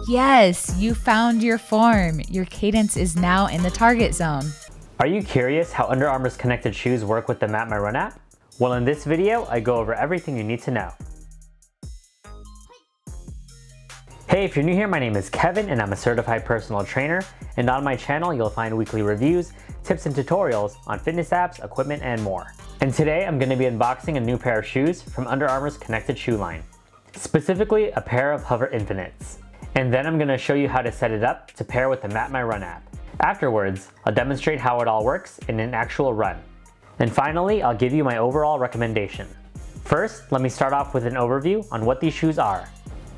Yes, you found your form. Your cadence is now in the target zone. Are you curious how Under Armour's connected shoes work with the MapMyRun app? Well, in this video, I go over everything you need to know. Hey, if you're new here, my name is Kevin and I'm a certified personal trainer. And on my channel, you'll find weekly reviews, tips and tutorials on fitness apps, equipment, and more. And today, I'm going to be unboxing a new pair of shoes from Under Armour's connected shoe line. Specifically, a pair of HOVR Infinites. And then I'm going to show you how to set it up to pair with the MapMyRun app. Afterwards, I'll demonstrate how it all works in an actual run. And finally, I'll give you my overall recommendation. First, let me start off with an overview on what these shoes are.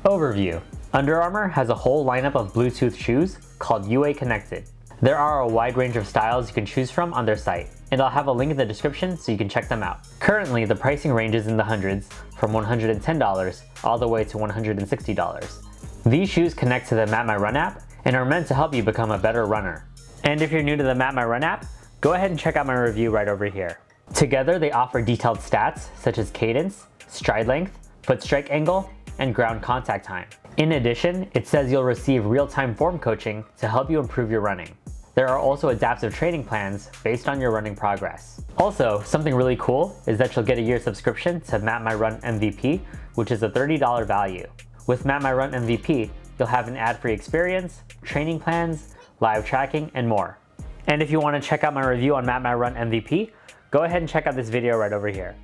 Overview. Under Armour has a whole lineup of Bluetooth shoes called UA Connected. There are a wide range of styles you can choose from on their site, and I'll have a link in the description so you can check them out. Currently, the pricing ranges in the hundreds from $110 all the way to $160. These shoes connect to the MapMyRun app and are meant to help you become a better runner. And if you're new to the MapMyRun app, go ahead and check out my review right over here. Together, they offer detailed stats such as cadence, stride length, foot strike angle, and ground contact time. In addition, it says you'll receive real-time form coaching to help you improve your running. There are also adaptive training plans based on your running progress. Also, something really cool is that you'll get a year subscription to MapMyRun MVP, which is a $30 value. With MapMyRun MVP, you'll have an ad-free experience, training plans, live tracking, and more. And if you want to check out my review on MapMyRun MVP, go ahead and check out this video right over here.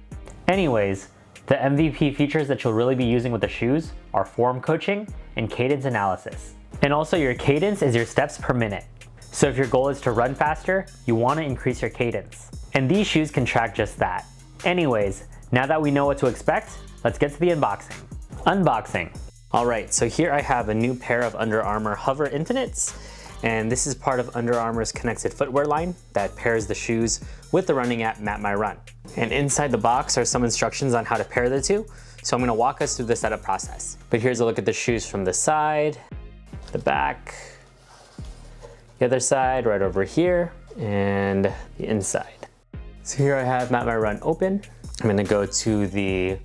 Anyways, the MVP features that you'll really be using with the shoes are form coaching and cadence analysis. And also your cadence is your steps per minute. So if your goal is to run faster, you want to increase your cadence. And these shoes can track just that. Anyways, now that we know what to expect, let's get to the unboxing. Unboxing. All right, so here I have a new pair of Under Armour HOVR Infinites, and this is part of Under Armour's connected footwear line that pairs the shoes with the running app MapMyRun. And inside the box are some instructions on how to pair the two, so I'm gonna walk us through the setup process. But here's a look at the shoes from the side, the back, the other side right over here, and the inside. So here I have MapMyRun open. I'm gonna go to the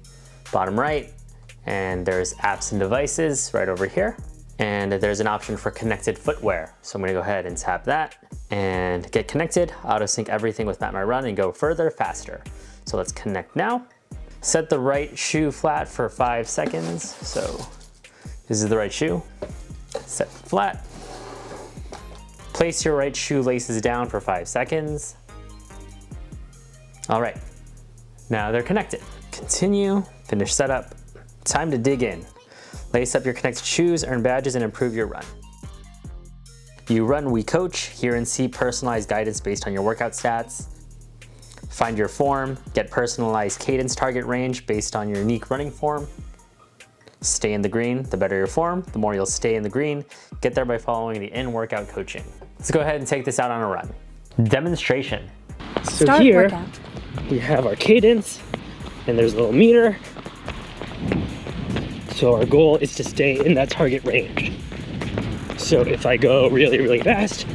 bottom right, and there's apps and devices right over here. And there's an option for connected footwear. So I'm gonna go ahead and tap that and get connected, auto sync everything with MapMyRun and go further, faster. So let's connect now. Set the right shoe flat for 5 seconds. So this is the right shoe. Set flat. Place your right shoe laces down for 5 seconds. All right, now they're connected. Continue, finish setup. Time to dig in. Lace up your connected shoes, earn badges, and improve your run. You run, we coach. Hear and see personalized guidance based on your workout stats. Find your form. Get personalized cadence target range based on your unique running form. Stay in the green. The better your form, the more you'll stay in the green. Get there by following the in-workout coaching. Let's go ahead and take this out on a run. Demonstration. So Start here workout. we have our cadence, and there's a little meter. So our goal is to stay in that target range. So if I go really, really fast,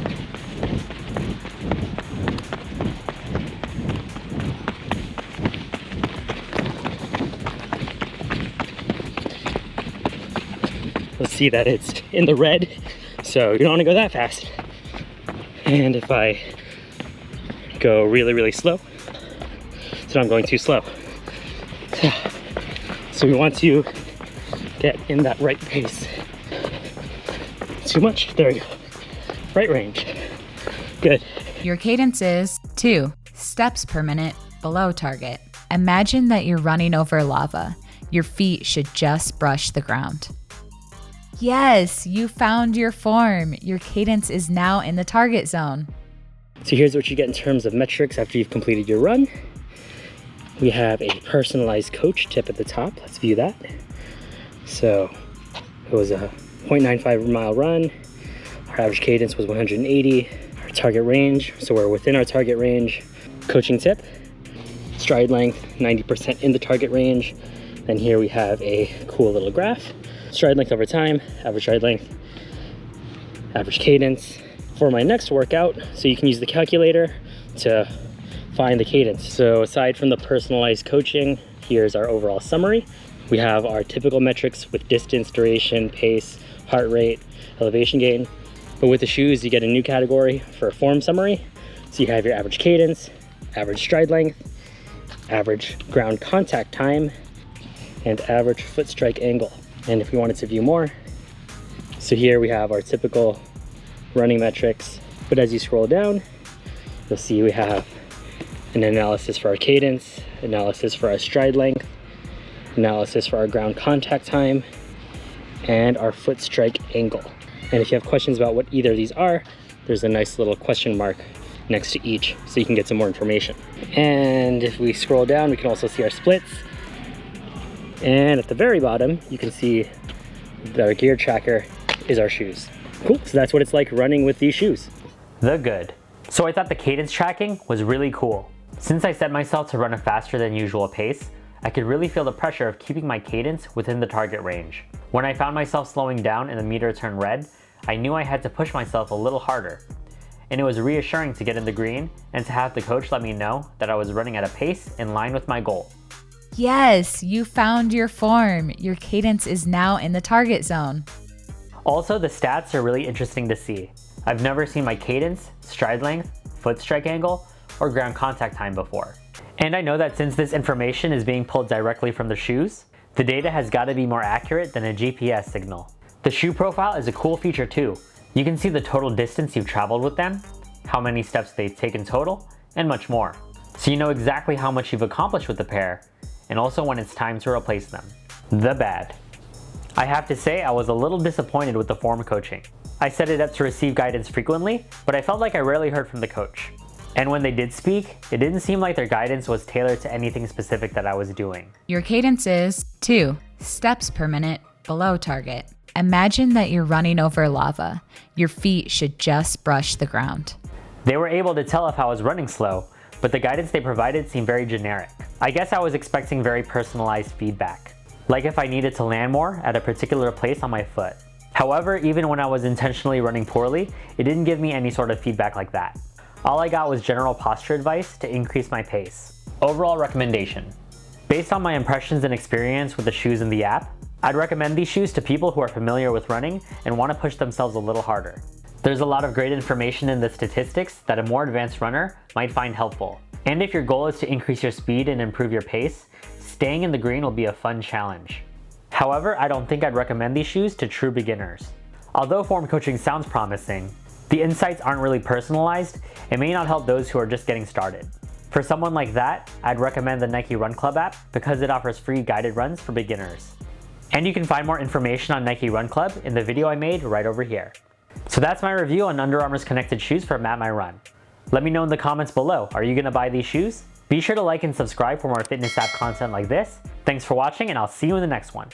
let's see that it's in the red. So you don't want to go that fast. And if I go really, really slow, so I'm going too slow. So we want to get in that right pace. Too much? There we go. Right range. Good. Your cadence is 2 steps per minute below target. Imagine that you're running over lava. Your feet should just brush the ground. Yes, you found your form. Your cadence is now in the target zone. So here's what you get in terms of metrics after you've completed your run. We have a personalized coach tip at the top. Let's view that. So it was a 0.95 mile run. Our average cadence was 180. Our target range, so we're within our target range. Coaching tip, stride length, 90% in the target range. Then here we have a cool little graph. Stride length over time, average stride length, average cadence. For my next workout, so you can use the calculator to find the cadence. So aside from the personalized coaching, here's our overall summary. We have our typical metrics with distance, duration, pace, heart rate, elevation gain. But with the shoes, you get a new category for form summary. So you have your average cadence, average stride length, average ground contact time, and average foot strike angle. And if we wanted to view more, so here we have our typical running metrics. But as you scroll down, you'll see we have an analysis for our cadence, analysis for our stride length, analysis for our ground contact time, and our foot strike angle. And if you have questions about what either of these are, there's a nice little question mark next to each so you can get some more information. And if we scroll down, we can also see our splits. And at the very bottom, you can see that our gear tracker is our shoes. Cool, so that's what it's like running with these shoes. The good. So I thought the cadence tracking was really cool. Since I set myself to run a faster than usual pace, I could really feel the pressure of keeping my cadence within the target range. When I found myself slowing down and the meter turned red, I knew I had to push myself a little harder. And it was reassuring to get in the green and to have the coach let me know that I was running at a pace in line with my goal. Yes, you found your form. Your cadence is now in the target zone. Also, the stats are really interesting to see. I've never seen my cadence, stride length, foot strike angle, or ground contact time before. And I know that since this information is being pulled directly from the shoes, the data has got to be more accurate than a GPS signal. The shoe profile is a cool feature too. You can see the total distance you've traveled with them, how many steps they take in total, and much more. So you know exactly how much you've accomplished with the pair, and also when it's time to replace them. The bad. I have to say I was a little disappointed with the form coaching. I set it up to receive guidance frequently, but I felt like I rarely heard from the coach. And when they did speak, it didn't seem like their guidance was tailored to anything specific that I was doing. Your cadence is 2 steps per minute below target. Imagine that you're running over lava. Your feet should just brush the ground. They were able to tell if I was running slow, but the guidance they provided seemed very generic. I guess I was expecting very personalized feedback, like if I needed to land more at a particular place on my foot. However, even when I was intentionally running poorly, it didn't give me any sort of feedback like that. All I got was general posture advice to increase my pace. Overall recommendation. Based on my impressions and experience with the shoes in the app, I'd recommend these shoes to people who are familiar with running and want to push themselves a little harder. There's a lot of great information in the statistics that a more advanced runner might find helpful. And if your goal is to increase your speed and improve your pace, staying in the green will be a fun challenge. However, I don't think I'd recommend these shoes to true beginners. Although form coaching sounds promising, the insights aren't really personalized and may not help those who are just getting started. For someone like that, I'd recommend the Nike Run Club app because it offers free guided runs for beginners. And you can find more information on Nike Run Club in the video I made right over here. So that's my review on Under Armour's connected shoes for MapMyRun. Let me know in the comments below, are you gonna buy these shoes? Be sure to like and subscribe for more fitness app content like this. Thanks for watching and I'll see you in the next one.